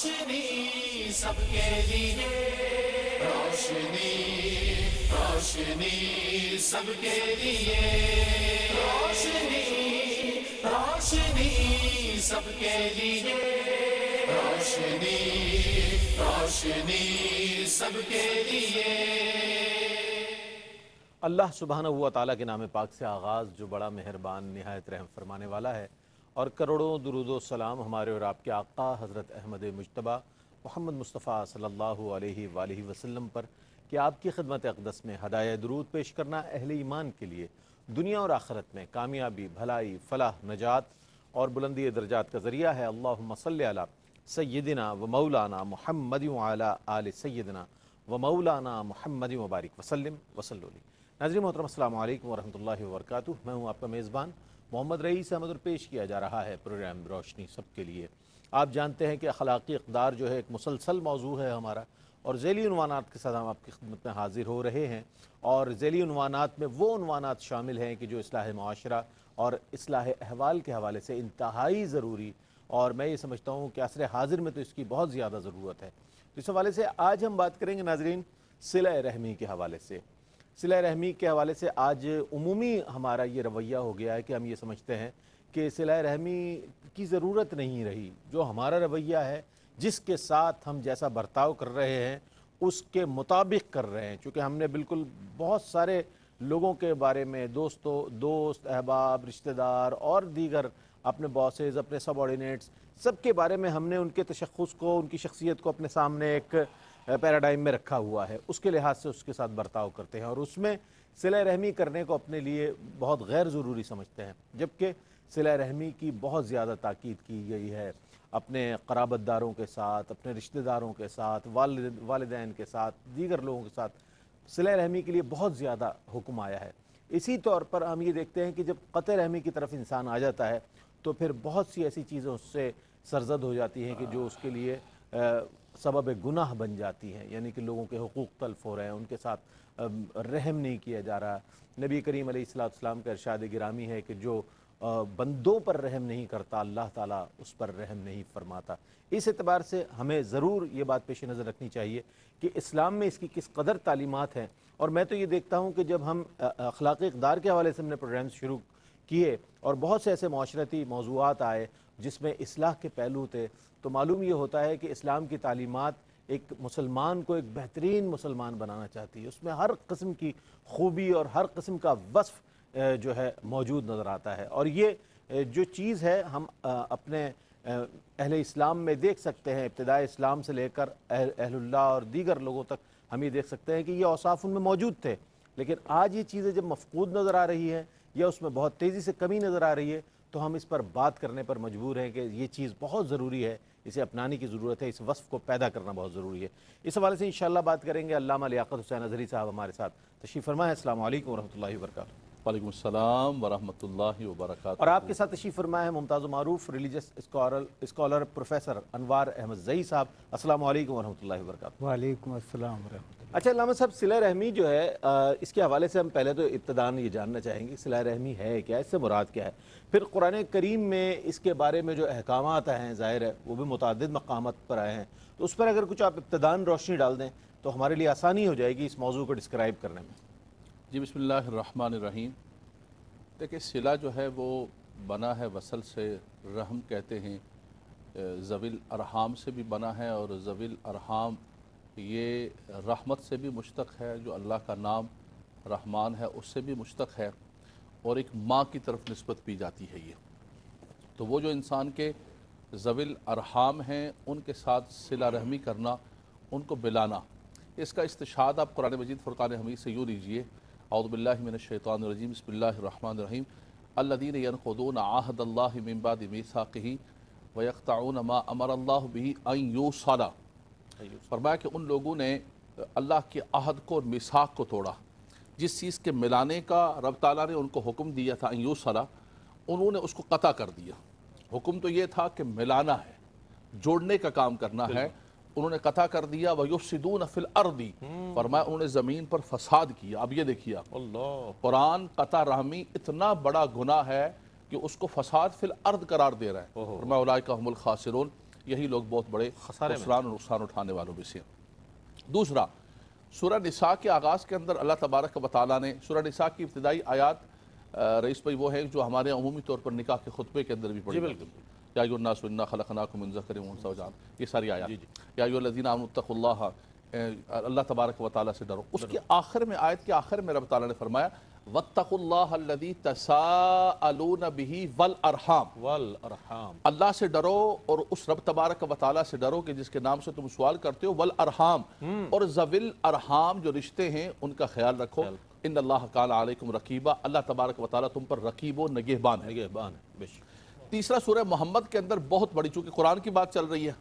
روشنی سب کے لیے، روشنی روشنی سب کے لیے، روشنی روشنی سب کے لیے، روشنی روشنی سب کے لیے۔ اللہ سبحانہ و تعالیٰ کے نام پاک سے آغاز، جو بڑا مہربان نہایت رحم فرمانے والا ہے، اور کروڑوں درود و سلام ہمارے اور آپ کے آقا حضرت احمد مجتبیٰ محمد مصطفیٰ صلی اللہ علیہ وآلہ وسلم پر کہ آپ کی خدمت اقدس میں ہدایہ درود پیش کرنا اہل ایمان کے لیے دنیا اور آخرت میں کامیابی، بھلائی، فلاح، نجات اور بلندی درجات کا ذریعہ ہے۔ اللہم صلی علی سیدنا و مولانا محمد وعلی آل سیدنا و مولانا محمد وبارک وسلم وصلی اللہ۔ ناظرین محترم، السلام علیکم ورحمۃ اللہ وبرکاتہ۔ میں ہوں آپ کا میزبان محمد رئیس احمد، اور پیش کیا جا رہا ہے پروگرام روشنی سب کے لیے۔ آپ جانتے ہیں کہ اخلاقی اقدار جو ہے ایک مسلسل موضوع ہے ہمارا، اور ذیلی عنوانات کے ساتھ ہم آپ کی خدمت میں حاضر ہو رہے ہیں، اور ذیلی عنوانات میں وہ عنوانات شامل ہیں کہ جو اصلاح معاشرہ اور اصلاح احوال کے حوالے سے انتہائی ضروری، اور میں یہ سمجھتا ہوں کہ عصر حاضر میں تو اس کی بہت زیادہ ضرورت ہے۔ تو اس حوالے سے آج ہم بات کریں گے ناظرین صلہ رحمی کے حوالے سے۔ صلہ رحمی کے حوالے سے آج عمومی ہمارا یہ رویہ ہو گیا ہے کہ ہم یہ سمجھتے ہیں کہ صلہ رحمی کی ضرورت نہیں رہی۔ جو ہمارا رویہ ہے، جس کے ساتھ ہم جیسا برتاؤ کر رہے ہیں اس کے مطابق کر رہے ہیں، چونکہ ہم نے بالکل بہت سارے لوگوں کے بارے میں دوست احباب، رشتہ دار اور دیگر اپنے باسز، اپنے سب آرڈینیٹس، سب کے بارے میں ہم نے ان کے تشخص کو، ان کی شخصیت کو اپنے سامنے ایک پیراڈائم میں رکھا ہوا ہے، اس کے لحاظ سے اس کے ساتھ برتاؤ کرتے ہیں، اور اس میں صلہ رحمی کرنے کو اپنے لیے بہت غیر ضروری سمجھتے ہیں، جبکہ صلہ رحمی کی بہت زیادہ تاکید کی گئی ہے اپنے قرابت داروں کے ساتھ، اپنے رشتہ داروں کے ساتھ، والدین کے ساتھ، دیگر لوگوں کے ساتھ صلہ رحمی کے لیے بہت زیادہ حکم آیا ہے۔ اسی طور پر ہم یہ دیکھتے ہیں کہ جب قطع رحمی کی طرف انسان آ جاتا ہے تو پھر بہت سی ایسی چیزیں اس سے سرزد ہو جاتی ہیں کہ جو اس کے لیے سبب گناہ بن جاتی ہیں، یعنی کہ لوگوں کے حقوق تلف ہو رہے ہیں، ان کے ساتھ رحم نہیں کیا جا رہا۔ نبی کریم علیہ السلام کا ارشاد گرامی ہے کہ جو بندوں پر رحم نہیں کرتا، اللہ تعالیٰ اس پر رحم نہیں فرماتا۔ اس اعتبار سے ہمیں ضرور یہ بات پیش نظر رکھنی چاہیے کہ اسلام میں اس کی کس قدر تعلیمات ہیں، اور میں تو یہ دیکھتا ہوں کہ جب ہم اخلاقی اقدار کے حوالے سے ہم نے پروگرامز شروع کیے اور بہت سے ایسے معاشرتی موضوعات آئے جس میں اصلاح کے پہلو تھے، تو معلوم یہ ہوتا ہے کہ اسلام کی تعلیمات ایک مسلمان کو ایک بہترین مسلمان بنانا چاہتی ہے، اس میں ہر قسم کی خوبی اور ہر قسم کا وصف جو ہے موجود نظر آتا ہے، اور یہ جو چیز ہے ہم اپنے اہل اسلام میں دیکھ سکتے ہیں، ابتداء اسلام سے لے کر اہل اللہ اور دیگر لوگوں تک ہم یہ دیکھ سکتے ہیں کہ یہ اوصاف ان میں موجود تھے، لیکن آج یہ چیزیں جب مفقود نظر آ رہی ہے یا اس میں بہت تیزی سے کمی نظر آ رہی ہے تو ہم اس پر بات کرنے پر مجبور ہیں کہ یہ چیز بہت ضروری ہے، اسے اپنانے کی ضرورت ہے، اس وصف کو پیدا کرنا بہت ضروری ہے۔ اس حوالے سے انشاءاللہ بات کریں گے۔ علامہ لیاقت حسین اظہری صاحب ہمارے ساتھ تشریف فرما ہے۔ السلام علیکم ورحمۃ اللہ وبرکاتہ۔ وعلیکم السلام ورحمۃ اللہ وبرکاتہ۔ اور آپ کے ساتھ تشریف فرما ہے ممتاز و معروف ریلیجس اسکالر پروفیسر انوار احمد زئی صاحب۔ السلام علیکم ورحمۃ اللہ وبرکاتہ۔ وعلیکم السلام ورحمۃ اللہ۔ اچھا علامہ صاحب، صلہ رحمی جو ہے اس کے حوالے سے ہم پہلے تو ابتداً یہ جاننا چاہیں گے صلہ رحمی ہے کیا، اس سے مراد کیا ہے، پھر قرآن کریم میں اس کے بارے میں جو احکامات آئے ہیں ظاہر ہے وہ بھی متعدد مقامات پر آئے ہیں، تو اس پر اگر کچھ آپ ابتداً روشنی ڈال دیں تو ہمارے لیے آسانی ہو جائے گی اس موضوع کو ڈسکرائب کرنے میں۔ جی بسم اللہ الرحمن الرحیم۔ دیکھیں صلہ جو ہے وہ بنا ہے وصل سے، رحم کہتے ہیں، ذوی الارحام سے بھی بنا ہے، اور ذوی الارحام یہ رحمت سے بھی مشتق ہے، جو اللہ کا نام رحمان ہے اس سے بھی مشتق ہے، اور ایک ماں کی طرف نسبت بھی جاتی ہے یہ۔ تو وہ جو انسان کے ذوی الارحام ہیں ان کے ساتھ صلہ رحمی کرنا، ان کو بلانا، اس کا استشہاد آپ قرآن مجید فرقان حمید سے یوں لیجئے، اعوذ باللہ من الشیطان الرجیم، بسم اللہ الرحمن الرحیم، الذین ینقضون عہد اللہ من بعد میثاقہ ویقطعون ما امر اللہ بہ ان یوصل۔ فرمایا کہ ان لوگوں نے اللہ کے عہد کو اور میثاق کو توڑا، جس چیز کے ملانے کا رب تعالیٰ نے ان کو حکم دیا تھا ان یوصل، انہوں نے اس کو قطع کر دیا۔ حکم تو یہ تھا کہ ملانا ہے، جوڑنے کا کام کرنا ہے، انہوں نے قطع کر دیا۔ وَيُفْسِدُونَ فِي الْأَرْضِ، فرمایا انہوں نے زمین پر فساد کیا۔ اب یہ دیکھیے اللہ، قرآن قطع رحمی اتنا بڑا گناہ ہے کہ اس کو فساد فی الارض قرار دے رہا ہے۔ فرمایا اولئک ھم الخاسرون، یہی لوگ بہت بڑے خسارے میں خسران اور نقصان اٹھانے والوں میں سے ہیں۔ دوسرا، سورہ نساء کے آغاز کے اندر اللہ تبارک و تعالیٰ نے سورہ نساء کی ابتدائی آیات رئیس بھائی وہ ہیں جو ہمارے عمومی طور پر نکاح کے خطبے کے اندر بھی پڑھی جاتی ہیں۔ یا ایھا الناس انا خلقناکم من ذکر و انثی وجعلنا، یہ ساری آیات۔ یا ایھا الذین آمنوا اتقوا اللہ، اللہ تبارک و تعالیٰ سے ڈرو۔ اس کے آخر میں، آیت کے آخر میں رب تعالیٰ نے فرمایا واتقوا اللہ الذی تساءلون بہ والارحام، والارحام، اللہ سے ڈرو اور اس رب تبارک و تعالیٰ سے ڈرو کہ جس کے نام سے تم سوال کرتے ہو، والارحام، اور ذوی الارحام جو رشتے ہیں ان کا خیال رکھو، ان اللہ کان علیکم رقیبا، اللہ تبارک و تعالیٰ تم پر رقیب و نگہبان ہے۔ نگہبان ہے، بے شک، تیسرا، سورہ محمد کے اندر بہت بڑی، چونکہ قرآن کی بات چل رہی ہے،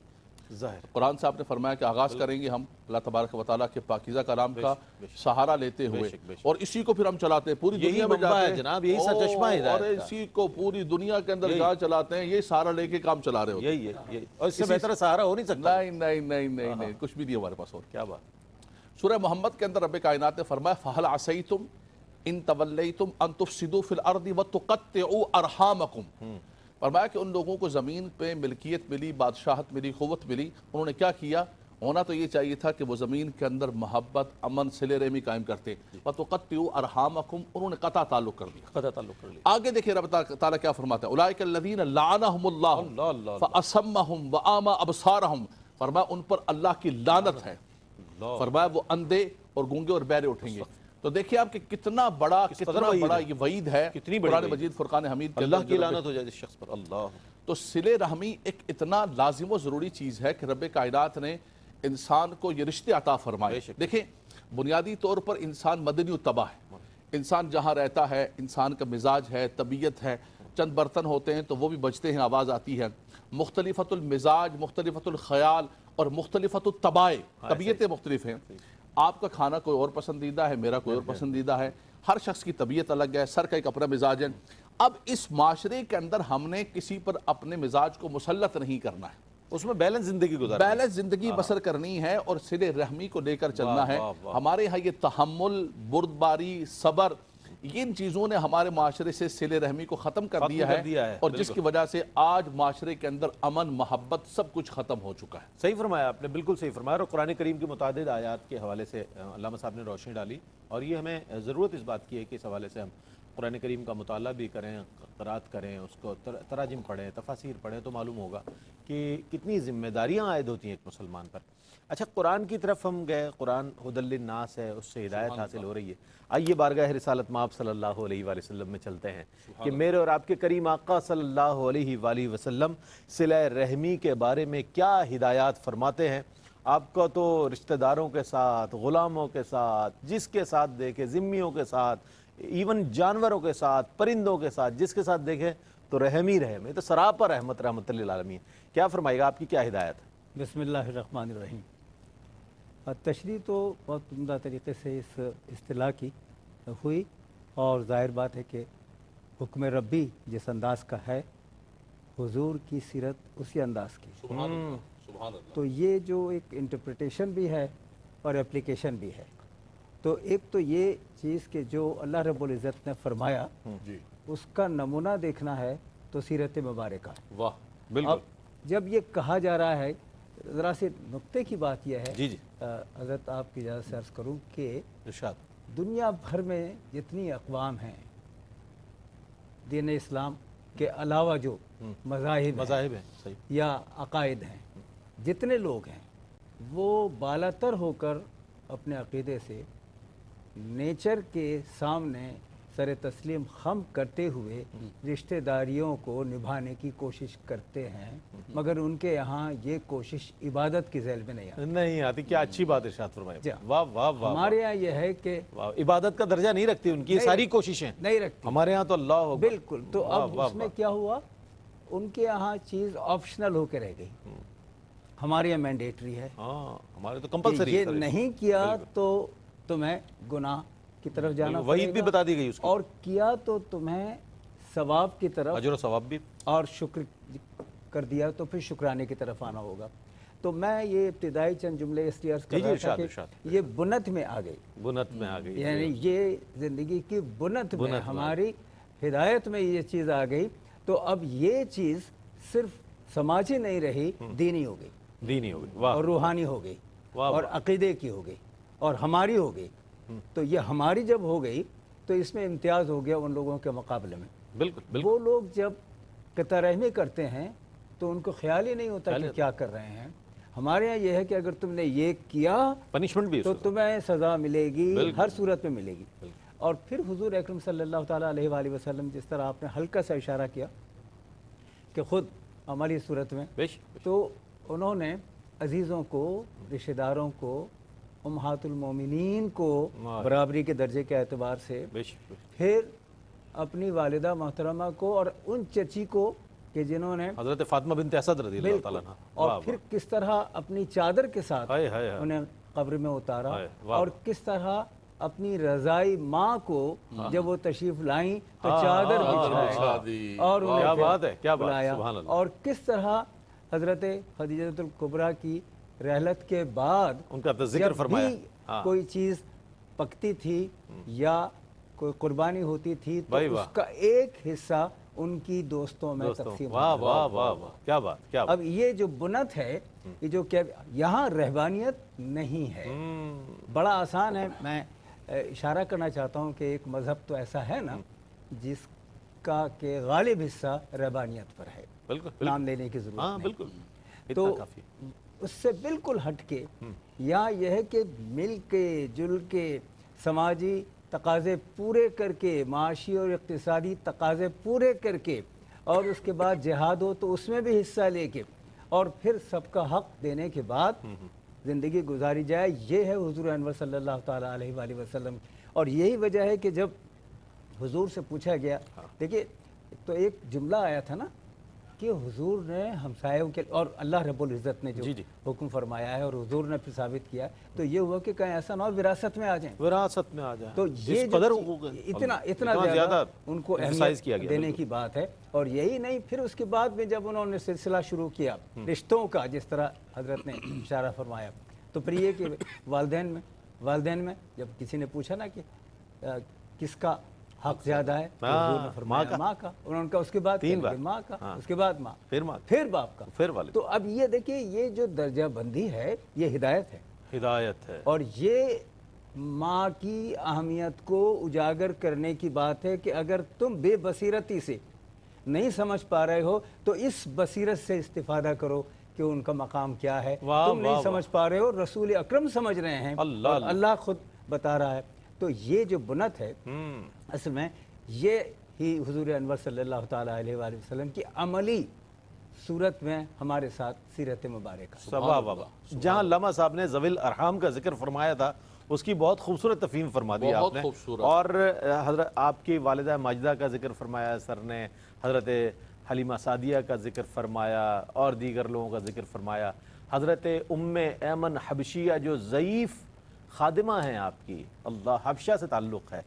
ظاہر قرآن سے آپ نے فرمایا کہ آغاز کریں گے ہم اللہ تبارک و تعالیٰ کے پاکیزہ کلام کا سہارا لیتے ہوئے، اور اسی کو پھر ہم چلاتے ہیں، پوری دنیا میں منبع ہے جاتے ہیں جناب، یہی سرچشمہ ہے اور ہدایت کا۔ اسی کو پوری دنیا کے اندر جہاں چلاتے ہیں، یہ سہارا لے کے کام چلا رہے ہوتے ہیں۔ یہی ہے، یہی، اور اس سے بہتر سہارا ہو نہیں سکتا۔ نہیں نہیں نہیں نہیں نہیں، کچھ بھی نہیں ہمارے پاس اور۔ کیا بات، سورہ محمد کے اندر رب کائنات نے فرمایا فَهَلْ عَصَيْتُمْ إِن تَوَلَّيْتُمْ أَن تُفْسِدُوا فِي الْأَرْضِ وَتُقَطِّعُوا أَرْحَامَكُمْ۔ فرمایا کہ ان لوگوں کو زمین پہ ملکیت ملی، بادشاہت ملی، قوت ملی، انہوں نے کیا کیا؟ ہونا تو یہ چاہیے تھا کہ وہ زمین کے اندر محبت، امن، صلہ رحمی قائم کرتے، وَتُقَطِّعُوا أَرْحَامَكُمْ، انہوں نے قطع تعلق کر دیا۔ قطع تعلق کر لیا۔ آگے دیکھیں رب تعالیٰ کیا فرماتا ہے اولئک الذین لعنہم اللہ فاصمہم واعمی ابصارہم، فرمایا ان پر اللہ کی لعنت ہے، فرمایا وہ اندھے اور گونگے اور بہرے اٹھیں گے۔ تو دیکھیں آپ کہ کتنا بڑا یہ وعید ہے قرآن مجید فرقان حمید کے اللہ اندر کی لعنت ہو جائے اس شخص پر، اللہ۔ تو صلہ رحمی ایک اتنا لازم و ضروری چیز ہے کہ رب کائنات نے انسان کو یہ رشتے عطا فرمائے۔ دیکھیں بنیادی طور پر انسان مدنی الطبع ہے، انسان جہاں رہتا ہے، انسان کا مزاج ہے، طبیعت ہے، چند برتن ہوتے ہیں تو وہ بھی بجتے ہیں، آواز آتی ہے، مختلفت المزاج، مختلفت الخیال اور مختلفت الطبع، طبیعتیں مختلف ہیں۔ آپ کا کھانا کوئی اور پسندیدہ ہے، میرا کوئی اور پسندیدہ ہے، ہر شخص کی طبیعت الگ ہے، سر کا ایک اپنا مزاج ہے۔ اب اس معاشرے کے اندر ہم نے کسی پر اپنے مزاج کو مسلط نہیں کرنا ہے، اس میں بیلنس زندگی گزارنا ہے، بیلنس زندگی بسر کرنی ہے اور صلہ رحمی کو لے کر چلنا ہے۔ ہمارے ہاں یہ تحمل، بردباری، صبر، ان چیزوں نے ہمارے معاشرے سے صلہ رحمی کو ختم کر دیا ہے، اور جس کی وجہ سے آج معاشرے کے اندر امن، محبت سب کچھ ختم ہو چکا ہے۔ صحیح فرمایا آپ نے، بالکل صحیح فرمایا، اور قرآن کریم کی متعدد آیات کے حوالے سے علامہ صاحب نے روشنی ڈالی، اور یہ ہمیں ضرورت اس بات کی ہے کہ اس حوالے سے ہم قرآن کریم کا مطالعہ بھی کریں، قرأت کریں، اس کو تراجم پڑھیں، تفاسیر پڑھیں، تو معلوم ہوگا کہ کتنی ذمہ داریاں عائد ہوتی ہیں ایک مسلمان پر۔ اچھا، قرآن کی طرف ہم گئے، قرآن ھدی للناس ہے، اس سے ہدایت حاصل ہو رہی ہے۔ آئیے بارگاہ رسالت مآب صلی اللہ علیہ وآلہ وسلم میں چلتے ہیں کہ میرے اور آپ کے کریم آقا صلی اللہ علیہ وآلہ وسلم صلہ رحمی کے بارے میں کیا ہدایات فرماتے ہیں۔ آپ کو تو رشتہ داروں کے ساتھ، غلاموں کے ساتھ، جس کے ساتھ دیکھے، ذمیوں کے ساتھ، ایون جانوروں کے ساتھ، پرندوں کے ساتھ، جس کے ساتھ دیکھیں تو رحم ہی رحم ہے، تو سراپا رحمت، رحمت للعالمین۔ کیا فرمائے گا، آپ کی کیا ہدایت ہے؟ بسم اللہ الرحمن الرحیم۔ تشریح تو بہت عمدہ طریقے سے اس اصطلاح کی ہوئی، اور ظاہر بات ہے کہ حکم ربی جس انداز کا ہے، حضور کی سیرت اسی انداز کی، سبحان اللہ۔ تو یہ جو ایک انٹرپریٹیشن بھی ہے اور اپلیکیشن بھی ہے۔ تو ایک تو یہ چیز کہ جو اللہ رب العزت نے فرمایا اس کا نمونہ دیکھنا ہے تو سیرت مبارکہ۔ واہ، بالکل۔ اب جب یہ کہا جا رہا ہے، ذرا سے نقطے کی بات یہ ہے، جی جی، حضرت آپ کی اجازت سے عرض کروں کہ ارشاد۔ دنیا بھر میں جتنی اقوام ہیں دین اسلام کے علاوہ جو مذاہب ہیں، صحیح، یا عقائد ہیں، جتنے لوگ ہیں وہ بالاتر ہو کر اپنے عقیدے سے نیچر کے سامنے سر تسلیم خم کرتے ہوئے رشتہ داریوں کو نبھانے کی کوشش کرتے ہیں، مگر ان کے یہاں یہ کوشش عبادت کی ذیل میں نہیں آتی۔ کیا اچھی بات ارشاد فرمائی، واہ واہ واہ۔ ہمارے یہاں یہ ہے کہ عبادت کا درجہ نہیں رکھتی ان کی یہ ساری کوششیں، نہیں رکھتی، ہمارے ہاں تو اللہ اکبر۔ بالکل۔ تو اب اس میں کیا ہوا، ان کے یہاں چیز آپشنل ہو کے رہ گئی، ہمارے یہاں مینڈیٹری ہے، ہمارے تو کمپلسری، یہ نہیں کیا تو تمہیں گناہ کی طرف جانا وعید بھی بتا دی گئی اس کی، اور کیا تو تمہیں ثواب کی طرف، اجر و ثواب بھی، اور شکر کر دیا تو پھر شکرانے کی طرف آنا ہوگا۔ تو میں یہ ابتدائی چند جملے اس لیے عرض کر رہا تھا کہ یہ بنت میں آ گئی، بنت میں آ گئی، یعنی یہ زندگی کی بنت میں، ہماری ہدایت میں یہ چیز آ گئی۔ تو اب یہ چیز صرف سماجی نہیں رہی، دینی ہو گئی دینی ہو گئی، واہ اور روحانی ہو گئی واہ اور عقیدے کی ہو گئی اور ہماری ہو گئی۔ تو یہ ہماری جب ہو گئی تو اس میں امتیاز ہو گیا ان لوگوں کے مقابلے میں۔ بالکل بالکل وہ لوگ جب قطع رحمی کرتے ہیں تو ان کو خیال ہی نہیں ہوتا کہ کیا کر رہے ہیں۔ ہمارے یہاں یہ ہے کہ اگر تم نے یہ کیا پنشمنٹ بھی تو تمہیں سزا ملے گی، ہر صورت میں ملے گی۔ بالکل۔ اور پھر حضور اکرم صلی اللہ تعالیٰ علیہ وآلہ وسلم، جس طرح آپ نے ہلکا سا اشارہ کیا کہ خود عملی صورت میں، تو انہوں نے عزیزوں کو، رشتہ داروں کو، امہات المومنین کو برابری کے درجے کے اعتبار سے، پھر اپنی والدہ محترمہ کو اور ان چچی کو کہ جنہوں نے حضرت فاطمہ بنت اسد رضی اللہ تعالیٰ عنہ، اور پھر کس طرح اپنی چادر کے ساتھ انہیں قبر میں اتارا، اور کس طرح اپنی رضائی ماں کو جب وہ تشریف لائیں تو چادر بچھائی اور انہیں بلایا، اور کس طرح حضرت خدیجہ الکبریٰ کی رحلت کے بعد ان کا ذکر فرمایا، کوئی چیز پکتی تھی یا کوئی قربانی ہوتی تھی تو اس کا ایک حصہ ان کی دوستوں میں تقسیم واہ واہ واہ واہ، کیا بات، کیا بات۔ اب یہ جو بنت ہے، یہ جو کہ یہاں رہبانیت نہیں ہے، بڑا آسان ہے۔ میں اشارہ کرنا چاہتا ہوں کہ ایک مذہب تو ایسا ہے نا جس کا کہ غالب حصہ رہبانیت پر ہے، بالکل نام لینے کی ضرورت نہیں۔ بالکل، تو اس سے بالکل ہٹ کے یہاں یہ ہے کہ مل کے جل کے سماجی تقاضے پورے کر کے، معاشی اور اقتصادی تقاضے پورے کر کے، اور اس کے بعد جہاد ہو تو اس میں بھی حصہ لے کے، اور پھر سب کا حق دینے کے بعد زندگی گزاری جائے۔ یہ ہے حضور انور صلی اللہ تعالیٰ علیہ وآلہ وسلم۔ اور یہی وجہ ہے کہ جب حضور سے پوچھا گیا، دیکھیے تو ایک جملہ آیا تھا نا کہ حضور نے ہمسایوں کے، اور اللہ رب العزت نے جو حکم فرمایا ہے اور حضور نے پھر ثابت کیا، تو یہ ہوا کہ کہیں ایسا نہ ہو وراثت میں آ جائیں، وراثت میں آ جائیں۔ تو یہ اتنا زیادہ ان کو اہمیت دینے کی بات ہے۔ اور یہی نہیں، پھر اس کے بعد میں جب انہوں نے سلسلہ شروع کیا رشتوں کا، جس طرح حضرت نے اشارہ فرمایا، تو پھر یہ کہ والدین میں جب کسی نے پوچھا نا کہ کس کا حق زیادہ ہے، ماں کا، انہوں نے کہا اس کے بعد ماں کا، اس کے بعد ماں، پھر باپ کا، پھر والد۔ تو اب یہ دیکھیے یہ جو درجہ بندی ہے یہ ہدایت ہے، اور یہ ماں کی اہمیت کو اجاگر کرنے کی بات ہے کہ اگر تم بے بصیرتی سے نہیں سمجھ پا رہے ہو تو اس بصیرت سے استفادہ کرو کہ ان کا مقام کیا ہے۔ تم نہیں سمجھ پا رہے ہو، رسول اکرم سمجھ رہے ہیں، اور اللہ خود بتا رہا ہے۔ تو یہ جو بنت ہے اصل میں یہ ہی حضور انور صلی اللہ تعالیٰ علیہ وآلہ وسلم کی عملی صورت میں ہمارے ساتھ سیرت مبارکہ۔ جہاں علامہ صاحب نے ذوی الارحام کا ذکر فرمایا تھا، اس کی بہت خوبصورت تفہیم فرما دی آپ نے، اور حضرت آپ کی والدہ ماجدہ کا ذکر فرمایا سر نے، حضرت حلیمہ سعدیہ کا ذکر فرمایا، اور دیگر لوگوں کا ذکر فرمایا، حضرت ام ایمن حبشیہ جو ضعیف خادمہ ہیں آپ کی، اللہ حبشہ سے تعلق ہے،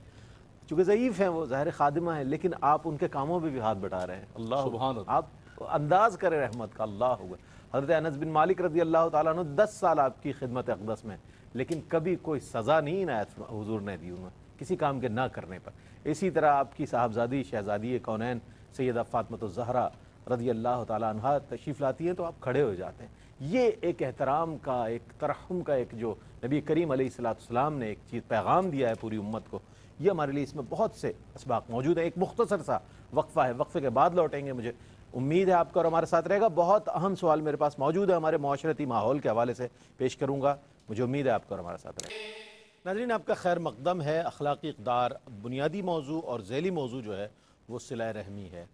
چونکہ ضعیف ہیں وہ، ظاہر خادمہ ہیں، لیکن آپ ان کے کاموں پہ بھی ہاتھ بٹا رہے ہیں، اللہ سبحان اللہ، آپ انداز کریں رحمت کا، اللہ ہوگا۔ حضرت انس بن مالک رضی اللہ تعالیٰ عنہ 10 سال آپ کی خدمت اقدس میں، لیکن کبھی کوئی سزا نہیں عنایت حضور نے دی انہیں کسی کام کے نہ کرنے پر۔ اسی طرح آپ کی صاحبزادی شہزادی کونین سیدہ فاطمہ الزہرا رضی اللہ تعالیٰ عنہ تشریف لاتی ہیں تو آپ کھڑے ہو جاتے ہیں۔ یہ ایک احترام کا، ایک ترحم کا، ایک جو نبی کریم علیہ السلام نے ایک چیز پیغام دیا ہے پوری امت کو، یہ ہمارے لیے اس میں بہت سے اسباق موجود ہیں۔ ایک مختصر سا وقفہ ہے، وقفے کے بعد لوٹیں گے، مجھے امید ہے آپ کا اور ہمارے ساتھ رہے گا۔ بہت اہم سوال میرے پاس موجود ہے، ہمارے معاشرتی ماحول کے حوالے سے پیش کروں گا، مجھے امید ہے آپ کا اور ہمارے ساتھ رہے گا۔ ناظرین، آپ کا خیر مقدم ہے۔ اخلاقی اقدار بنیادی موضوع اور ذیلی موضوع جو ہے وہ صلہ رحمی ہے۔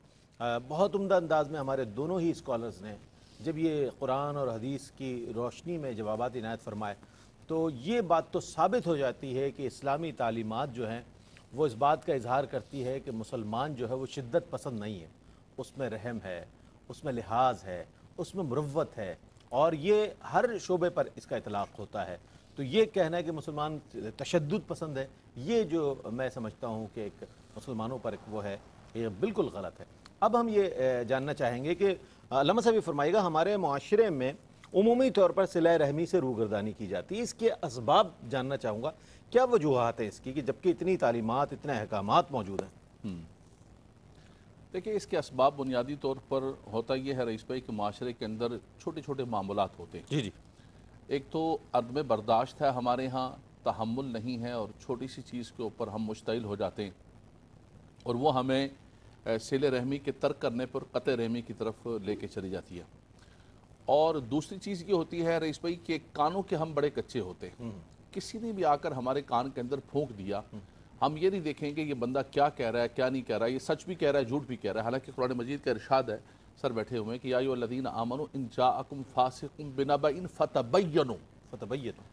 بہت عمدہ انداز میں ہمارے دونوں ہی اسکالرز نے جب یہ قرآن اور حدیث کی روشنی میں جوابات عنایت فرمائے تو یہ بات تو ثابت ہو جاتی ہے کہ اسلامی تعلیمات جو ہیں وہ اس بات کا اظہار کرتی ہے کہ مسلمان جو ہے وہ شدت پسند نہیں ہے، اس میں رحم ہے، اس میں لحاظ ہے، اس میں مروت ہے، اور یہ ہر شعبے پر اس کا اطلاق ہوتا ہے۔ تو یہ کہنا ہے کہ مسلمان تشدد پسند ہے، یہ جو میں سمجھتا ہوں کہ ایک مسلمانوں پر ایک وہ ہے، یہ بالکل غلط ہے۔ اب ہم یہ جاننا چاہیں گے کہ علامہ صاحب یہ فرمائے گا، ہمارے معاشرے میں عمومی طور پر صلہ رحمی سے روگردانی کی جاتی ہے، اس کے اسباب جاننا چاہوں گا، کیا وجوہات ہیں اس کی کہ جبکہ اتنی تعلیمات، اتنے احکامات موجود ہیں؟ دیکھیں اس کے اسباب بنیادی طور پر ہوتا یہ ہے رئیس بھائی کہ معاشرے کے اندر چھوٹے چھوٹے معاملات ہوتے ہیں. جی جی. ایک تو عدم برداشت ہے ہمارے ہاں، تحمل نہیں ہے، اور چھوٹی سی چیز کے اوپر ہم مشتعل ہو جاتے ہیں اور وہ ہمیں صلہ رحمی کے ترک کرنے پر قطع رحمی کی طرف لے کے چلی جاتی ہے. اور دوسری چیز یہ ہوتی ہے رئیس بھائی کہ کانوں کے ہم بڑے کچے ہوتے ہیں. کسی نے بھی آ کر ہمارے کان کے اندر پھونک دیا، ہم یہ نہیں دیکھیں گے یہ بندہ کیا کہہ رہا ہے کیا نہیں کہہ رہا ہے، یہ سچ بھی کہہ رہا ہے جھوٹ بھی کہہ رہا ہے. حالانکہ قرآن مجید کا ارشاد ہے، سر بیٹھے ہوئے ہیں کہ یا ایھا الذین آمنوا ان جاءکم فاسق بنبأ فتبینوا.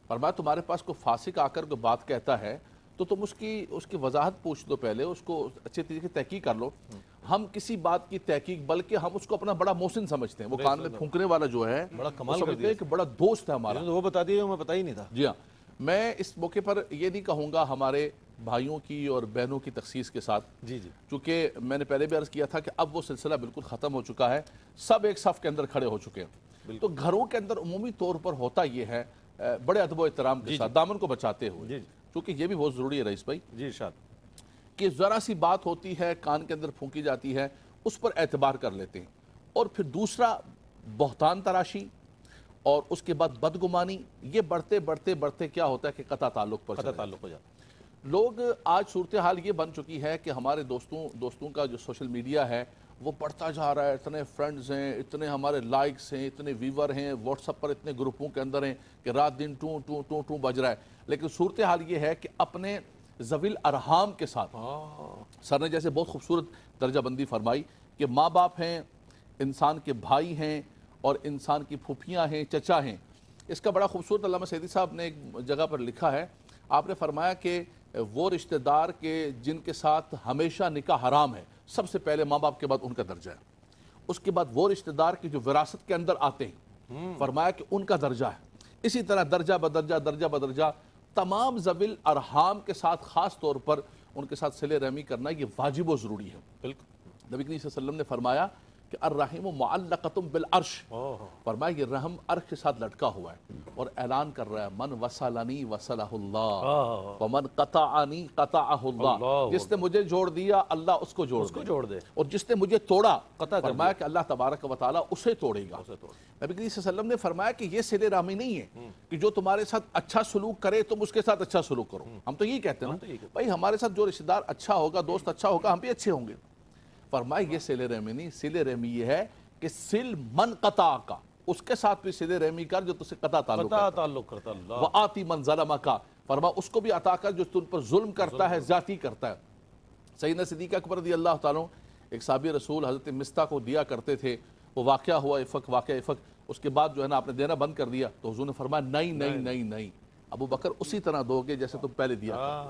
فرمایا تمہارے پاس کوئی فاسق آ کر کوئی بات کہتا ہے تو تم اس کی وضاحت پوچھ دو، پہلے اس کو اچھے طریقے سے تحقیق کر لو. ہم کسی بات کی تحقیق بلکہ ہم اس کو اپنا بڑا محسن سمجھتے ہیں. وہ کان میں پھونکنے والا جو ہے بڑا کمال وہ سمجھتے ہیں کہ بڑا دوست ہے ہمارا. وہ بتا دیا ہمیں پتہ ہی نہیں تھا. جی ہاں، میں اس موقع پر یہ نہیں کہوں گا ہمارے بھائیوں کی اور بہنوں کی تخصیص کے ساتھ، جی جی، چونکہ میں نے پہلے بھی عرض کیا تھا کہ اب وہ سلسلہ بالکل ختم ہو چکا ہے، سب ایک صف کے اندر کھڑے ہو چکے ہیں. تو گھروں کے اندر عمومی طور پر ہوتا یہ ہے بڑے ادب و احترام کے ساتھ دامن کو بچاتے ہوئے، چونکہ یہ بھی بہت ضروری ہے رئیس بھائی جی ارشاد، کہ ذرا سی بات ہوتی ہے کان کے اندر پھونکی جاتی ہے اس پر اعتبار کر لیتے ہیں. اور پھر دوسرا بہتان تراشی اور اس کے بعد بدگمانی، یہ بڑھتے بڑھتے بڑھتے کیا ہوتا ہے کہ قطع تعلق پر قطع تعلق ہو جاتا ہے. لوگ آج صورتحال یہ بن چکی ہے کہ ہمارے دوستوں کا جو سوشل میڈیا ہے وہ بڑھتا جا رہا ہے. اتنے فرینڈز ہیں، اتنے ہمارے لائکس ہیں، اتنے ویور ہیں، واٹس اپ پر اتنے گروپوں کے اندر ہیں کہ رات دن ٹوں ٹوں ٹوں ٹوں بج رہا ہے. لیکن صورتحال یہ ہے کہ اپنے ذوی الارحام کے ساتھ سر نے جیسے بہت خوبصورت درجہ بندی فرمائی کہ ماں باپ ہیں، انسان کے بھائی ہیں، اور انسان کی پھوپھیاں ہیں، چچا ہیں. اس کا بڑا خوبصورت علامہ سعدی صاحب نے ایک جگہ پر لکھا ہے. آپ نے فرمایا کہ وہ رشتہ دار کے جن کے ساتھ ہمیشہ نکاح حرام ہے، سب سے پہلے ماں باپ کے بعد ان کا درجہ ہے. اس کے بعد وہ رشتہ دار کی جو وراثت کے اندر آتے ہیں، فرمایا کہ ان کا درجہ ہے. اسی طرح درجہ بدرجہ تمام ذوی الارحام کے ساتھ خاص طور پر ان کے ساتھ صلہ رحمی کرنا یہ واجب و ضروری ہے. بالکل. نبی کریم صلی اللہ علیہ وسلم نے فرمایا کہ الرحیم معلقۃ بالعرش، فرمایا یہ رحم عرش کے ساتھ لٹکا ہوا ہے، اور اعلان کر رہا ہے من وصلنی وصلہ اللہ ومن قطعنی قطعہ اللہ. جس نے مجھے جوڑ دیا اللہ اس کو جوڑ دے، اور جس نے مجھے توڑا فرمایا کہ اللہ تبارک و تعالیٰ اسے توڑے گا. نبی کریم صلی اللہ علیہ وسلم نے فرمایا کہ یہ صلہ رحمی نہیں ہے کہ جو تمہارے ساتھ اچھا سلوک کرے تم اس کے ساتھ اچھا سلوک کرو. ہم تو یہی کہتے ہیں نا بھائی ہمارے ساتھ جو رشتہ دار اچھا ہوگا، دوست اچھا ہوگا، ہم بھی اچھے ہوں گے. فرمایا یہ صلہ رحمی نہیں، صلہ رحمی یہ ہے کہ صل من قطع کا، اس کے ساتھ بھی صلہ رحمی کر جو تجھ سے قطع تعلق کرتا ہے. وآتی من ظلمک، فرمایا اس کو بھی عطا کر جو تم پر ظلم کرتا ہے، زیادتی کرتا ہے. سیدنا صدیق اکبر رضی اللہ تعالیٰ ایک صحابی رسول حضرت مستہ کو دیا کرتے تھے. وہ واقعہ ہوا واقعہ افق، اس کے بعد جو ہے نا آپ نے دینا بند کر دیا. تو حضور نے فرمایا نہیں ابو بکر اسی طرح دو گے جیسے تم پہلے دیا.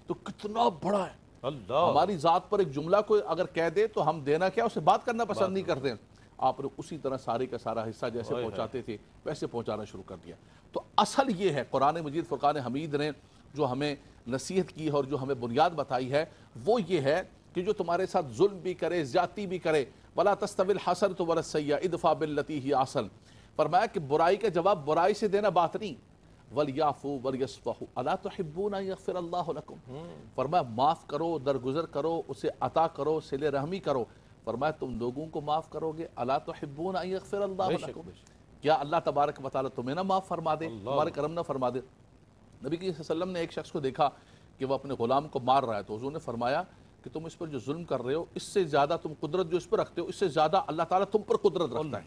تو کتنا بڑا ہے. ہماری ذات پر ایک جملہ کوئی اگر کہہ دے تو ہم دینا کیا اسے بات کرنا پسند نہیں کرتے. آپ نے اسی طرح سارے کا سارا حصہ جیسے پہنچاتے تھے ویسے پہنچانا شروع کر دیا. تو اصل یہ ہے قرآن مجید فرقان حمید نے جو ہمیں نصیحت کی اور جو ہمیں بنیاد بتائی ہے وہ یہ ہے کہ جو تمہارے ساتھ ظلم بھی کرے، زیادتی بھی کرے، وَلَا تَسْتَوِي الْحَسَنَةُ وَلَا السَّيِّئَةُ اِدْفَعْ بِالَّتِي هِيَ أَحْسَنُ. فرمایا کہ برائی کا جواب برائی سے دینا بات نہیں. وَلْيَعْفُوا وَلْيَصْفَحُوا أَلَا تُحِبُّونَ أَن يَغْفِرَ اللَّهُ لَكُمْ. فرمایا معاف کرو، درگزر کرو، اسے عطا کرو، صلہ رحمی کرو. فرمایا تم لوگوں کو معاف کرو گے. أَلَا تُحِبُّونَ أَن يَغْفِرَ اللَّهُ لَكُمْ. کیا اللہ تبارک و تعالیٰ تمہیں نہ معاف فرما دے، تمہارے کرم نہ فرما دے. نبی صلی اللہ علیہ وسلم نے ایک شخص کو دیکھا کہ وہ اپنے غلام کو مار رہا ہے. تو حضور نے فرمایا کہ تم اس پر جو ظلم کر رہے ہو اس سے زیادہ تم قدرت جو اس پر رکھتے ہو اس سے زیادہ اللہ تعالیٰ تم پر قدرت رکھتا ہے.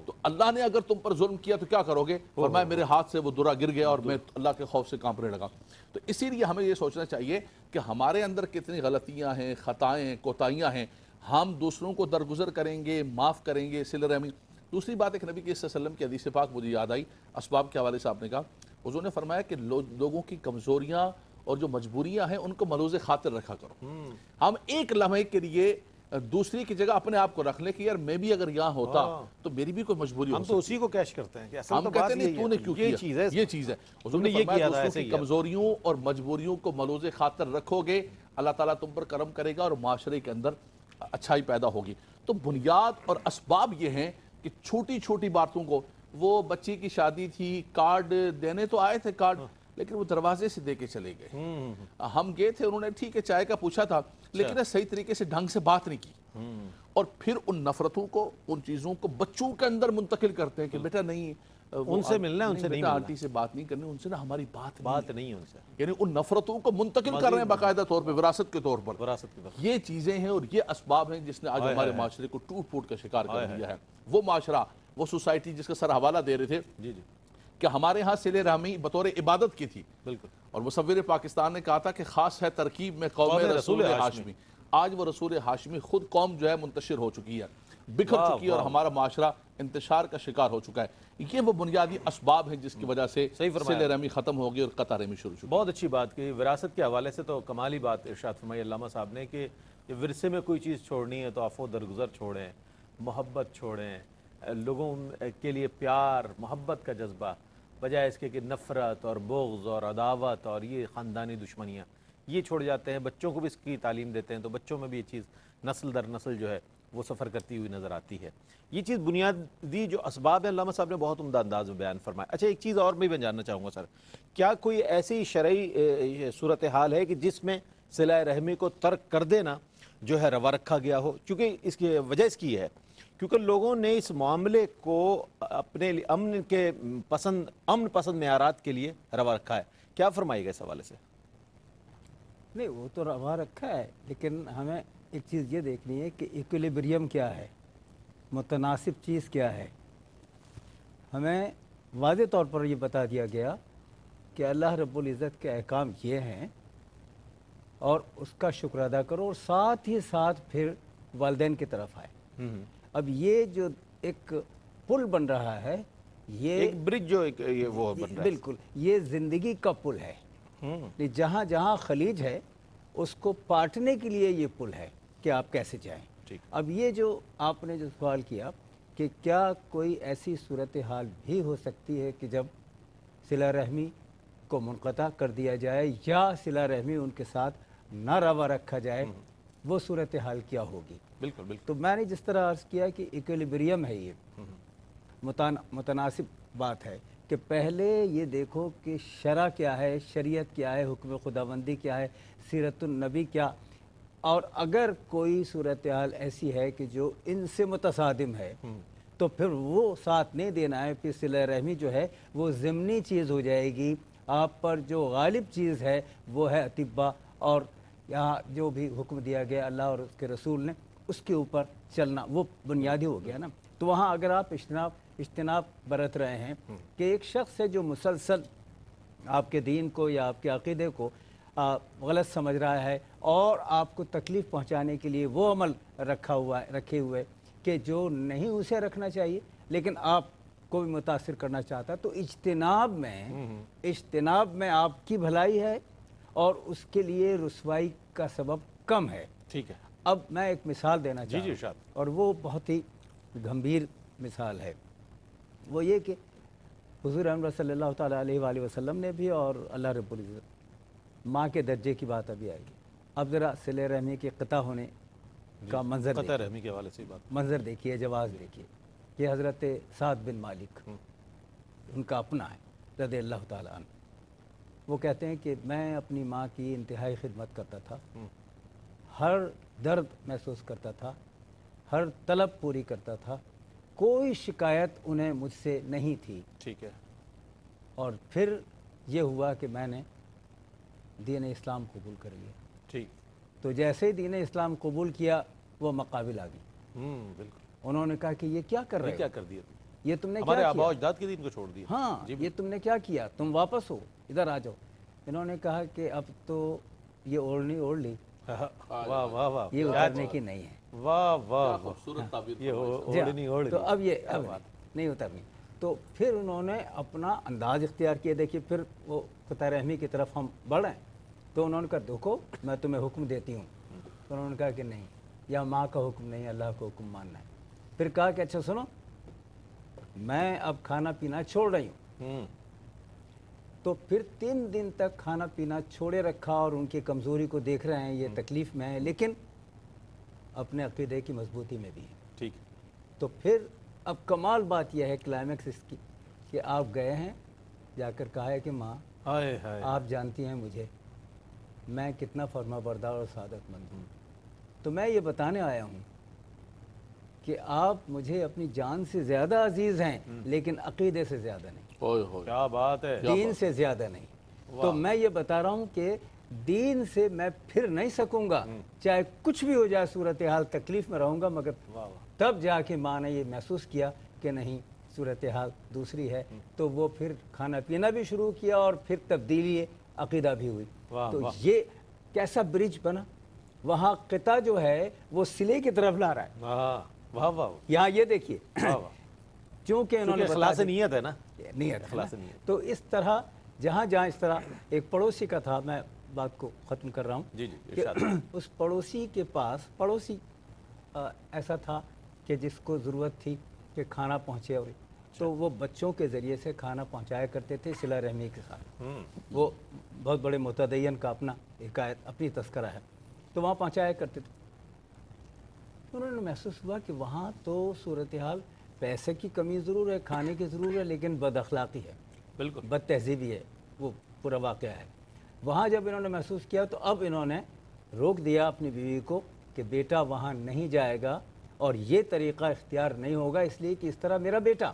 تو اللہ نے اگر تم پر ظلم کیا تو کیا کرو گے؟ فرمایا میرے ہاتھ سے وہ درہ گر گیا اور میں اللہ کے خوف سے کانپنے لگا. تو اسی لیے ہمیں یہ سوچنا چاہیے کہ ہمارے اندر کتنی غلطیاں ہیں، خطائیں ہیں، کوتاہیاں ہیں. ہم دوسروں کو درگزر کریں گے، معاف کریں گے، صلہ رحمی. دوسری بات ایک نبی صلی اللہ علیہ وسلم کی حدیث پاک مجھے یاد آئی اسباب کے حوالے سے. آپ نے کہا حضور نے فرمایا کہ لوگوں کی کمزوریاں اور جو مجبوریاں ہیں ان کو ملوز خاطر رکھا کرو. ہم ایک لمحے کے لیے دوسری کی جگہ اپنے آپ کو رکھ لیں کہ یار میں بھی اگر یہاں ہوتا تو میری بھی کوئی مجبوری ہو سکتی. ہم تو اسی کو کیش کرتے ہیں کہ ہم کہتے ہیں تو نے کیوں کیا، یہ چیز ہے. حضور نے فرمایا دوسروں کی کمزوریوں اور مجبوریوں کو ملوز خاطر رکھو گے اللہ تعالیٰ تم پر کرم کرے گا اور معاشرے کے اندر اچھائی پیدا ہوگی. تو بنیاد اور اسباب یہ ہیں کہ چھوٹی چھوٹی باتوں کو، وہ بچی کی شادی تھی، کارڈ دینے تو آئے تھے کارڈ، لیکن وہ دروازے سے دے کے چلے گئے. ہم گئے تھے، انہوں نے ٹھیک ہے چائے کا پوچھا تھا لیکن صحیح طریقے سے ڈھنگ سے بات نہیں کی. اور پھر ان نفرتوں کو، ان چیزوں کو بچوں کے اندر منتقل کرتے ہیں کہ بیٹا نہیں، ان سے ملنا ہے، ان سے نہیں بیٹا ملنا، آنٹی سے بات نہیں کرنی، ان سے نا ہماری بات نہیں ہے ان سے، یعنی ان نفرتوں کو منتقل کر رہے ہیں باقاعدہ طور پہ، وراثت کے طور پر۔ وراثت کی طرف۔ یہ چیزیں ہیں اور یہ اسباب ہیں جس نے آج ہمارے معاشرے کو ٹوٹ پھوٹ کا شکار کر دیا ہے۔ وہ معاشرہ، وہ سوسائٹی جس کا سر حوالہ دے رہے تھے جی جی کہ ہمارے ہاں صلہ رحمی بطور عبادت کی تھی، بالکل، اور مصور پاکستان نے کہا تھا کہ خاص ہے ترکیب میں قوم رسول ہاشمی۔ آج وہ رسول ہاشمی خود قوم جو ہے منتشر ہو چکی ہے، بکھر چکی ہے، اور ہمارا معاشرہ انتشار کا شکار ہو چکا ہے۔ یہ وہ بنیادی اسباب ہیں جس کی وجہ سے صلہ رحمی ختم ہوگی اور قطع رحمی شروع ہوگی۔ بہت اچھی بات کی، وراثت کے حوالے سے تو کمالی بات ارشاد فرمائی علامہ صاحب نے کہ ورثے میں کوئی چیز چھوڑنی ہے تو عفو درگزر چھوڑیں، محبت چھوڑیں، لوگوں کے لیے پیار محبت کا جذبہ، بجائے اس کے کہ نفرت اور بغض اور عداوت اور یہ خاندانی دشمنیاں یہ چھوڑ جاتے ہیں۔ بچوں کو بھی اس کی تعلیم دیتے ہیں تو بچوں میں بھی یہ چیز نسل در نسل جو ہے وہ سفر کرتی ہوئی نظر آتی ہے۔ یہ چیز بنیادی جو اسباب ہیں علامہ صاحب نے بہت عمدہ انداز میں بیان فرمایا۔ اچھا ایک چیز اور بھی میں جاننا چاہوں گا سر، کیا کوئی ایسی شرعی صورتحال ہے کہ جس میں صلہ رحمی کو ترک کر دینا جو ہے روا رکھا گیا ہو؟ کیونکہ اس کی وجہ اس کی ہے کیونکہ لوگوں نے اس معاملے کو اپنے امن پسند معیارات کے لیے روا رکھا ہے۔ کیا فرمائے گا اس حوالے سے؟ نہیں، وہ تو روا رکھا ہے، لیکن ہمیں ایک چیز یہ دیکھنی ہے کہ ایکولیبریم کیا ہے، متناسب چیز کیا ہے۔ ہمیں واضح طور پر یہ بتا دیا گیا کہ اللہ رب العزت کے احکام یہ ہیں اور اس کا شکر ادا کرو، اور ساتھ ہی ساتھ پھر والدین کی طرف آئے۔ اب یہ جو ایک پل بن رہا ہے، یہ ایک برج جو یہ وہ بن رہا ہے، بالکل یہ زندگی کا پل ہے۔ جہاں جہاں خلیج ہے اس کو پاٹنے کے لیے یہ پل ہے کہ آپ کیسے جائیں۔ اب یہ جو آپ نے جو سوال کیا کہ کیا کوئی ایسی صورتحال بھی ہو سکتی ہے کہ جب صلہ رحمی کو منقطع کر دیا جائے یا صلہ رحمی ان کے ساتھ نہ روا رکھا جائے، وہ صورتحال کیا ہوگی؟ بالکل بالکل۔ تو میں نے جس طرح عرض کیا کہ ایکولیبریم ہے، یہ متناسب بات ہے کہ پہلے یہ دیکھو کہ شرع کیا ہے، شریعت کیا ہے، حکم خداوندی کیا ہے، سیرت النبی کیا، اور اگر کوئی صورتحال ایسی ہے کہ جو ان سے متصادم ہے تو پھر وہ ساتھ نہیں دینا ہے۔ پھر صلہ رحمی جو ہے وہ ضمنی چیز ہو جائے گی، آپ پر جو غالب چیز ہے وہ ہے اتباع، اور یہاں جو بھی حکم دیا گیا اللہ اور اس کے رسول نے اس کے اوپر چلنا، وہ بنیادی ہو گیا نا۔ تو وہاں اگر آپ اجتناب برت رہے ہیں کہ ایک شخص ہے جو مسلسل آپ کے دین کو یا آپ کے عقیدے کو غلط سمجھ رہا ہے اور آپ کو تکلیف پہنچانے کے لیے وہ عمل رکھے ہوئے کہ جو نہیں اسے رکھنا چاہیے، لیکن آپ کو بھی متاثر کرنا چاہتا، تو اجتناب میں آپ کی بھلائی ہے اور اس کے لیے رسوائی کا سبب کم ہے۔ ٹھیک ہے، اب میں ایک مثال دینا چاہتا ہوں، ارشاد۔ اور وہ بہت ہی گھمبیر مثال ہے۔ وہ یہ کہ حضور احمد صلی اللہ تعالیٰ علیہ وآلہ وسلم نے بھی، اور اللہ رب العزت، ماں کے درجے کی بات ابھی آئے گی۔ اب ذرا صلہ رحمی کے قطع ہونے کا منظر قطع رحمی کے حوالے سے بات، منظر دیکھیے، جواز دیکھیے۔ یہ حضرت سعد بن مالک ان کا اپنا ہے رضی اللہ تعالیٰ عنہ۔ وہ کہتے ہیں کہ میں اپنی ماں کی انتہائی خدمت کرتا تھا، ہر درد محسوس کرتا تھا، ہر طلب پوری کرتا تھا، کوئی شکایت انہیں مجھ سے نہیں تھی۔ ٹھیک ہے، اور پھر یہ ہوا کہ میں نے دین اسلام قبول کر لیا۔ ٹھیک، تو جیسے ہی دین اسلام قبول کیا وہ مقابل آ گئی۔ بالکل۔ انہوں نے کہا کہ یہ کیا کر رہے یہ ہو؟ کیا کر دیا تم؟ یہ تم نے ہمارے کیا آباء و کیا؟ اجداد کے دین کو چھوڑ دیا۔ ہاں، یہ تم نے کیا کیا؟ تم واپس ہو، ادھر آ جاؤ۔ انہوں نے کہا کہ اب تو یہ اوڑھنی اوڑھ لی، واہ واہ واہ، یہ اترنے کی نہیں ہے۔ واہ واہ، خوبصورت تعبیر یہ اوڑھنی اوڑھ تو لی۔ اب یہ نہیں اترنی۔ تو پھر انہوں نے اپنا انداز اختیار کیا۔ دیکھیے پھر وہ قطع رحمی کی طرف ہم بڑھیں، تو انہوں نے کہا دیکھو میں تمہیں حکم دیتی ہوں۔ تو انہوں نے کہا کہ نہیں، یا ماں کا حکم نہیں، اللہ کا حکم ماننا ہے۔ پھر کہا کہ اچھا سنو، میں اب کھانا پینا چھوڑ رہی ہوں۔ تو پھر 3 دن تک کھانا پینا چھوڑے رکھا، اور ان کی کمزوری کو دیکھ رہے ہیں، یہ تکلیف میں ہے لیکن اپنے عقیدے کی مضبوطی میں بھی ہے۔ ٹھیک، تو پھر اب کمال بات یہ ہے، کلائمیکس اس کی، کہ آپ گئے ہیں، جا کر کہا ہے کہ ماں ہائے ہائے، آپ جانتی ہیں مجھے میں کتنا فرما بردار اور سعادت مند ہوں، تو میں یہ بتانے آیا ہوں کہ آپ مجھے اپنی جان سے زیادہ عزیز ہیں لیکن عقیدے سے زیادہ نہیں، ہوئے ہوئے کیا بات ہے، دین سے زیادہ نہیں. تو میں یہ بتا رہا ہوں کہ دین سے میں پھر نہیں سکوں گا، چاہے کچھ بھی ہو جائے صورتحال، تکلیف میں رہوں گا، مگر تب جا کے ماں نے یہ محسوس کیا کہ نہیں صورتحال دوسری ہے، تو وہ پھر کھانا پینا بھی شروع کیا اور پھر تبدیلی عقیدہ بھی ہوئی. تو یہ کیسا برج بنا. وہاں قطع جو ہے وہ سلے کی طرف لا رہا ہے. واہ واہ واہ یہاں یہ دیکھیے چونکہ انہوں نے اخلاص نیت ہے نا، نیت اخلاص نیت. تو اس طرح جہاں جہاں اس طرح ایک پڑوسی کا تھا، میں بات کو ختم کر رہا ہوں جی جی کہ ارشاد. اس پڑوسی کے پاس پڑوسی ایسا تھا کہ جس کو ضرورت تھی کہ کھانا پہنچے، اور تو وہ بچوں کے ذریعے سے کھانا پہنچایا کرتے تھے صلہ رحمی کے ساتھ. وہ بہت بڑے متدین کا اپنا حکایت اپنی تذکرہ ہے، تو وہاں پہنچایا کرتے تھے. انہوں نے محسوس ہوا کہ وہاں تو صورتحال پیسے کی کمی ضرور ہے، کھانے کی ضرور ہے، لیکن بد اخلاقی ہے، بالکل بد تہذیبی ہے، وہ پورا واقعہ ہے. وہاں جب انہوں نے محسوس کیا تو اب انہوں نے روک دیا اپنی بیوی کو کہ بیٹا وہاں نہیں جائے گا اور یہ طریقہ اختیار نہیں ہوگا، اس لیے کہ اس طرح میرا بیٹا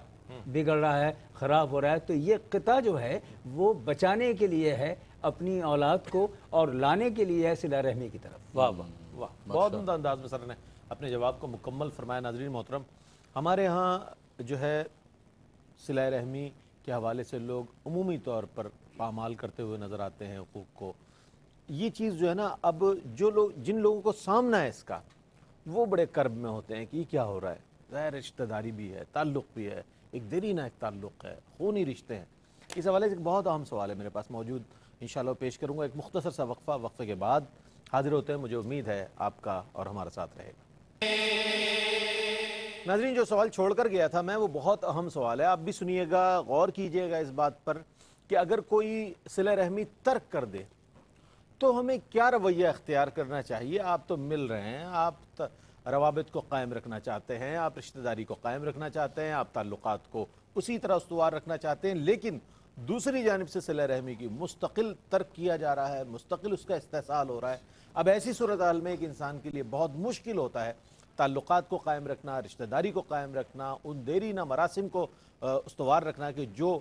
بگڑ رہا ہے، خراب ہو رہا ہے. تو یہ قطع جو ہے وہ بچانے کے لیے ہے اپنی اولاد کو اور لانے کے لیے ہے صلہ رحمی کی طرف. واہ واہ واہ، بہت عمدہ انداز میں سر نے اپنے جواب کو مکمل فرمایا. ناظرین محترم، ہمارے ہاں جو ہے صلہ رحمی کے حوالے سے لوگ عمومی طور پر پامال کرتے ہوئے نظر آتے ہیں حقوق کو. یہ چیز جو ہے نا، اب جن لوگوں کو سامنا ہے اس کا، وہ بڑے کرب میں ہوتے ہیں کہ یہ کیا ہو رہا ہے. ظاہر رشتہ داری بھی ہے، تعلق بھی ہے، ایک دیرینہ ایک تعلق ہے، خونی رشتے ہیں. اس حوالے سے ایک بہت اہم سوال ہے میرے پاس موجود، انشاءاللہ پیش کروں گا. ایک مختصر سا وقفے کے بعد حاضر ہوتے ہیں. مجھے امید ہے آپ کا اور ہمارا ساتھ رہے گا. ناظرین، جو سوال چھوڑ کر گیا تھا میں، وہ بہت اہم سوال ہے. آپ بھی سنیے گا، غور کیجئے گا اس بات پر کہ اگر کوئی صلہ رحمی ترک کر دے تو ہمیں کیا رویہ اختیار کرنا چاہیے. آپ تو مل رہے ہیں، آپ روابط کو قائم رکھنا چاہتے ہیں، آپ رشتہ داری کو قائم رکھنا چاہتے ہیں، آپ تعلقات کو اسی طرح استوار رکھنا چاہتے ہیں، لیکن دوسری جانب سے صلہ رحمی کی مستقل ترک کیا جا رہا ہے، مستقل اس کا استحصال ہو رہا ہے. اب ایسی صورتحال میں ایک انسان کے لیے بہت مشکل ہوتا ہے تعلقات کو قائم رکھنا، رشتہ داری کو قائم رکھنا، ان دیرینہ مراسم کو استوار رکھنا کہ جو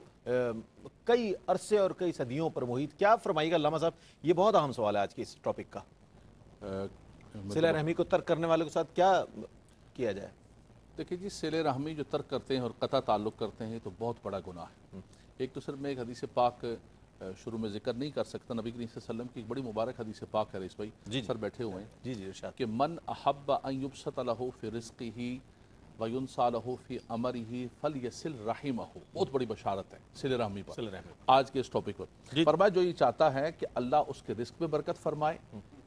کئی عرصے اور کئی صدیوں پر محیط. کیا فرمائیے گا علامہ صاحب، یہ بہت اہم سوال ہے آج کے اس ٹاپک کا. صلہ رحمی کو ترک کرنے والے کے ساتھ کیا کیا جائے؟ دیکھیں جی، صلہ رحمی جو ترک کرتے ہیں اور قطع تعلق کرتے ہیں تو بہت بڑا گناہ ہے. ایک تو صرف میں ایک حدیث پاک شروع میں ذکر نہیں کر سکتا. نبی کریم صلی اللہ علیہ وسلم کی ایک بڑی مبارک حدیث پاک ہے. رئیس بھائی سر بیٹھے ہوئے ہیں. جی جی ارشاد. کہ من احب ان یبسط له فی رزقہ وینسى له فی امرہ فلیصل رحمہ. بہت بڑی بشارت ہے صلہ رحمی پر صلہ رحمی آج کے اس ٹاپک پر. فرمایا جو یہ چاہتا ہے کہ اللہ اس کے رزق میں برکت فرمائے،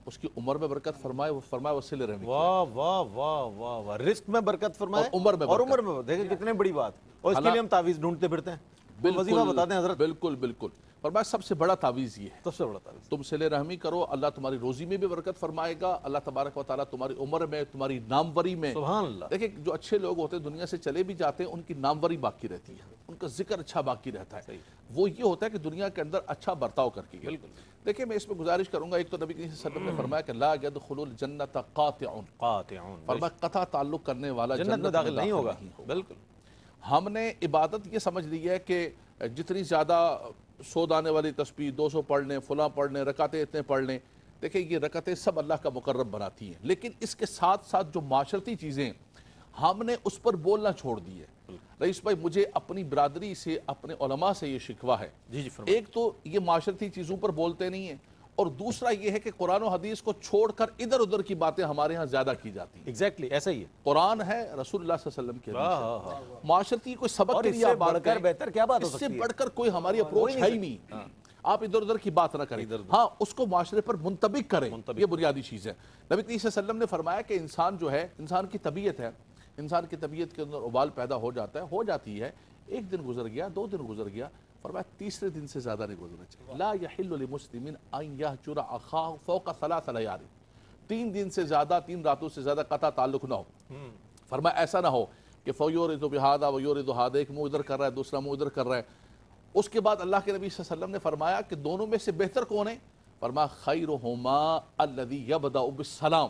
اس کی عمر میں برکت فرمائے، وہ فرمائے وہ صلہ رحمی. واہ واہ واہ واہ واہ، رزق میں برکت فرمائے اور عمر میں برکت. اور عمر میں. دیکھیں کتنے بڑی بات. اور اس کے لیے ہم تعویذ ڈھونڈتے پھرتے ہیں. وظیفہ بتا دیں حضرت. بالکل بالکل. فرمایا سب سے بڑا تعویذ یہ ہے، سب سے بڑا تعویذ تم صلہ رحمی کرو، اللہ تمہاری روزی میں بھی برکت فرمائے گا، اللہ تبارک و تعالیٰ تمہاری عمر میں، تمہاری ناموری میں. سبحان اللہ. دیکھیں جو اچھے لوگ ہوتے ہیں دنیا سے چلے بھی جاتے ہیں، ان کی ناموری باقی رہتی ہے، ان کا ذکر اچھا باقی رہتا ہے. وہ یہ ہوتا ہے کہ دنیا کے اندر اچھا برتاؤ کر کے. دیکھیں میں اس میں گزارش کروں گا، ایک تو نبی کریم صلی اللہ علیہ وسلم نے فرمایا کہ لا يدخل الجنت قاطع. فرمایا قطع تعلق کرنے والا جنت میں داخل نہیں ہوگا. بالکل. ہم نے عبادت یہ سمجھ لی ہے کہ جتنی زیادہ 100 دانے والی تسبیح 200 پڑھ لیں، فلاں پڑھ لیں، رکعتیں اتنے پڑھ لیں. دیکھیں یہ رکعتیں سب اللہ کا مقرب بناتی ہیں، لیکن اس کے ساتھ ساتھ جو معاشرتی چیزیں ہم نے اس پر بولنا چھوڑ دی ہے. رئیس بھائی مجھے اپنی برادری سے، اپنے علماء سے یہ شکوہ ہے. جی ایک تو یہ معاشرتی چیزوں پر بولتے نہیں ہیں، اور دوسرا یہ ہے کہ قرآن و حدیث کو چھوڑ کر ادھر ادھر کی باتیں ہمارے ہاں زیادہ کی جاتی ہیں. ایگزیکٹلی ایسا ہی ہے. قرآن ہے، رسول اللہ صلی اللہ علیہ وسلم کی حدیث ہے. معاشرتی کوئی سبق کے لیے آپ بات کریں، بہتر کیا بات ہو اس سکتی سے ہے؟ بڑھ کر کوئی ہماری اپروچ ہے ہی نہیں. آپ ادھر ادھر کی بات نہ کریں، ہاں اس کو معاشرے پر منطبق کریں. یہ بنیادی چیز ہے. نبی کریم صلی اللہ علیہ وسلم نے فرمایا کہ انسان جو ہے، انسان کی طبیعت ہے، انسان کی طبیعت کے اندر ابال پیدا ہو جاتا ہے، ہو جاتی ہے. ایک دن گزر گیا، 2 دن گزر گیا، فرمایا تیسرے دن سے زیادہ نہیں گزرنا چاہیے. لا يحل لمسلم ان يهجر اخاه فوق 3 لیال. 3 دن سے زیادہ، 3 راتوں سے زیادہ قطع تعلق نہ ہو. فرمایا ایسا نہ ہو کہ فیورد بہذا ویورد هذا، ایک منہ ادھر کر رہا ہے دوسرا منہ ادھر کر رہا ہے. اس کے بعد اللہ کے نبی صلی اللہ علیہ وسلم نے فرمایا کہ دونوں میں سے بہتر کون ہے؟ فرمایا خیرہما الذی یبدأ بالسلام.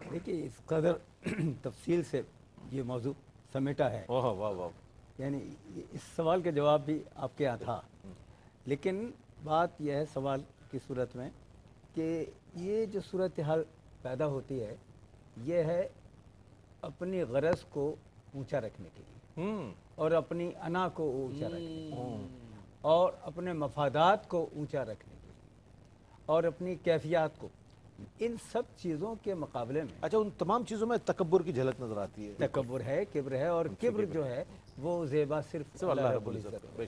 دیکھیے اس قدر تفصیل سے یہ موضوع سمیٹا ہے، واہ واہ واہ، یعنی اس سوال کا جواب بھی آپ کے یہاں تھا، لیکن بات یہ ہے سوال کی صورت میں کہ یہ جو صورتحال پیدا ہوتی ہے یہ ہے اپنی غرض کو اونچا رکھنے کے لیے اور اپنی انا کو اونچا رکھنے کے لیے اور اپنے مفادات کو اونچا رکھنے کے لیے اور اپنی کیفیات کو، ان سب چیزوں کے مقابلے میں اچھا ان تمام چیزوں میں تکبر کی جھلک نظر آتی ہے. تکبر ہے، کبر ہے، اور کبر جو ہے وہ زیبا صرف اللہ رب العزت ہے.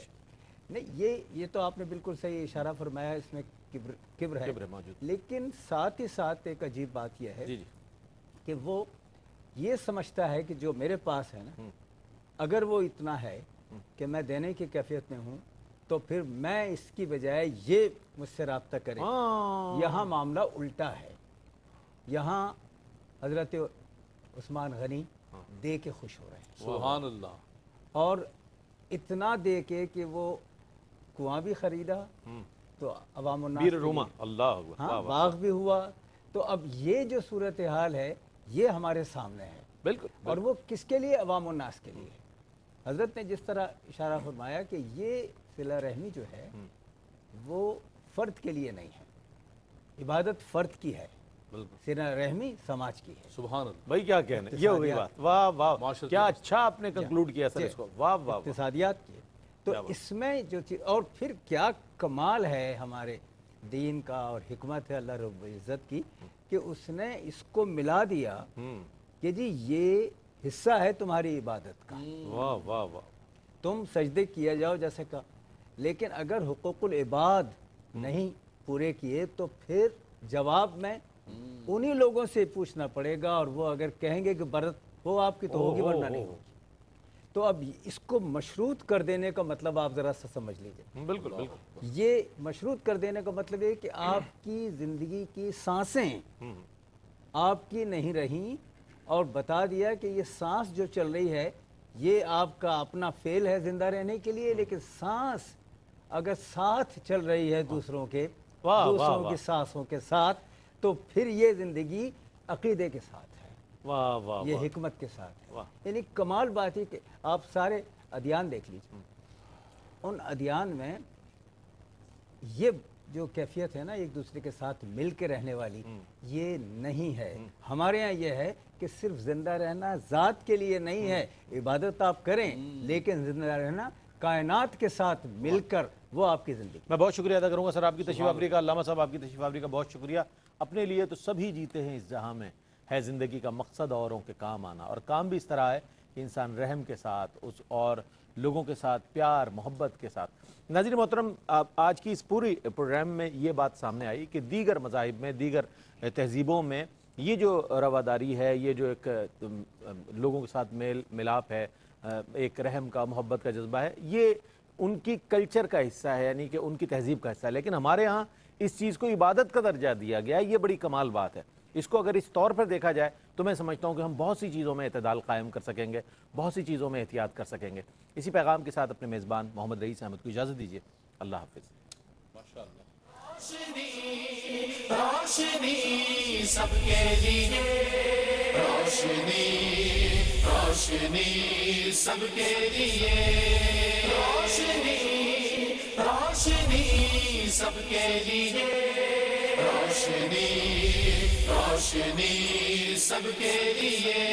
نہیں یہ تو آپ نے بالکل صحیح اشارہ فرمایا، اس میں کبر ہے موجود. لیکن ساتھ ہی ساتھ ایک عجیب بات یہ ہے جی جی کہ وہ یہ سمجھتا ہے کہ جو میرے پاس ہے نا، اگر وہ اتنا ہے کہ میں دینے کی کیفیت میں ہوں تو پھر میں اس کی بجائے یہ مجھ سے رابطہ کرے. یہاں معاملہ الٹا ہے. یہاں حضرت عثمان غنی دے کے خوش ہو رہے ہیں، سبحان اللہ، اور اتنا دے کے کہ وہ کنواں بھی خریدا تو عوام الناس بیر کے روما، لیے، اللہ ہاں باغ بھی ہوا. تو اب یہ جو صورتحال ہے یہ ہمارے سامنے ہے، بالکل. اور وہ کس کے لیے؟ عوام الناس کے لیے. حضرت نے جس طرح اشارہ فرمایا کہ یہ صلہ رحمی جو ہے وہ فرد کے لیے نہیں ہے، عبادت فرد کی ہے، صلہ رحمی سماج کی ہے. سبحان اللہ، بھائی کیا کہنے، یہ ہو گئی بات. واہ واہ، معاشرتی کیا اچھا آپ نے کنکلوڈ کیا سر اس کو. واہ واہ واہ. اقتصادیات کی ہے. تو اس میں جو چیز، اور پھر کیا کمال ہے ہمارے دین کا اور حکمت ہے اللہ رب العزت کی کہ اس نے اس کو ملا دیا کہ جی یہ حصہ ہے تمہاری عبادت کا، واہ واہ واہ. تم سجدے کیا جاؤ جیسے کہا، لیکن اگر حقوق العباد نہیں پورے کیے تو پھر جواب میں انہی لوگوں سے پوچھنا پڑے گا، اور وہ اگر کہیں گے کہ برت ہو آپ کی تو ہوگی ورنہ نہیں ہوگی. تو اب اس کو مشروط کر دینے کا مطلب آپ ذرا سا سمجھ لیجئے. بالکل بالکل. یہ مشروط کر دینے کا مطلب یہ کہ آپ کی زندگی کی سانسیں آپ کی نہیں رہیں، اور بتا دیا کہ یہ سانس جو چل رہی ہے یہ آپ کا اپنا فعل ہے زندہ رہنے کے لیے، لیکن سانس اگر ساتھ چل رہی ہے دوسروں کے، دوسروں کی سانسوں کے ساتھ، تو پھر یہ زندگی عقیدے کے ساتھ ہے، واہ واہ. یہ حکمت کے ساتھ ہے. یعنی کمال بات ہے کہ آپ سارے ادیان دیکھ لیجیے، ان ادیان میں یہ جو کیفیت ہے نا ایک دوسرے کے ساتھ مل کے رہنے والی، یہ نہیں ہے. ہمارے ہاں یہ ہے کہ صرف زندہ رہنا ذات کے لیے نہیں ہے، عبادت آپ کریں لیکن زندہ رہنا کائنات کے ساتھ مل کر، وہ آپ کی زندگی. میں بہت شکریہ ادا کروں گا سر آپ کی تشریف آوری کا. علامہ صاحب آپ کی تشریف آوری کا بہت شکریہ. اپنے لیے تو سبھی جیتے ہیں اس جہاں میں، ہے زندگی کا مقصد اوروں کے کام آنا، اور کام بھی اس طرح ہے کہ انسان رحم کے ساتھ اس اور لوگوں کے ساتھ پیار محبت کے ساتھ. ناظرین محترم، آج کی اس پوری پروگرام میں یہ بات سامنے آئی کہ دیگر مذاہب میں، دیگر تہذیبوں میں یہ جو رواداری ہے، یہ جو ایک لوگوں کے ساتھ میل ملاپ ہے، ایک رحم کا محبت کا جذبہ ہے، یہ ان کی کلچر کا حصہ ہے، یعنی کہ ان کی تہذیب کا حصہ ہے. لیکن ہمارے ہاں اس چیز کو عبادت کا درجہ دیا گیا ہے. یہ بڑی کمال بات ہے. اس کو اگر اس طور پر دیکھا جائے تو میں سمجھتا ہوں کہ ہم بہت سی چیزوں میں اعتدال قائم کر سکیں گے، بہت سی چیزوں میں احتیاط کر سکیں گے. اسی پیغام کے ساتھ اپنے میزبان محمد رئیس احمد کو اجازت دیجیے. اللہ حافظ. روشنی سب کے لیے، روشنی روشنی سب کے لیے، روشنی روشنی سب کے لیے، روشنی روشنی سب کے لیے.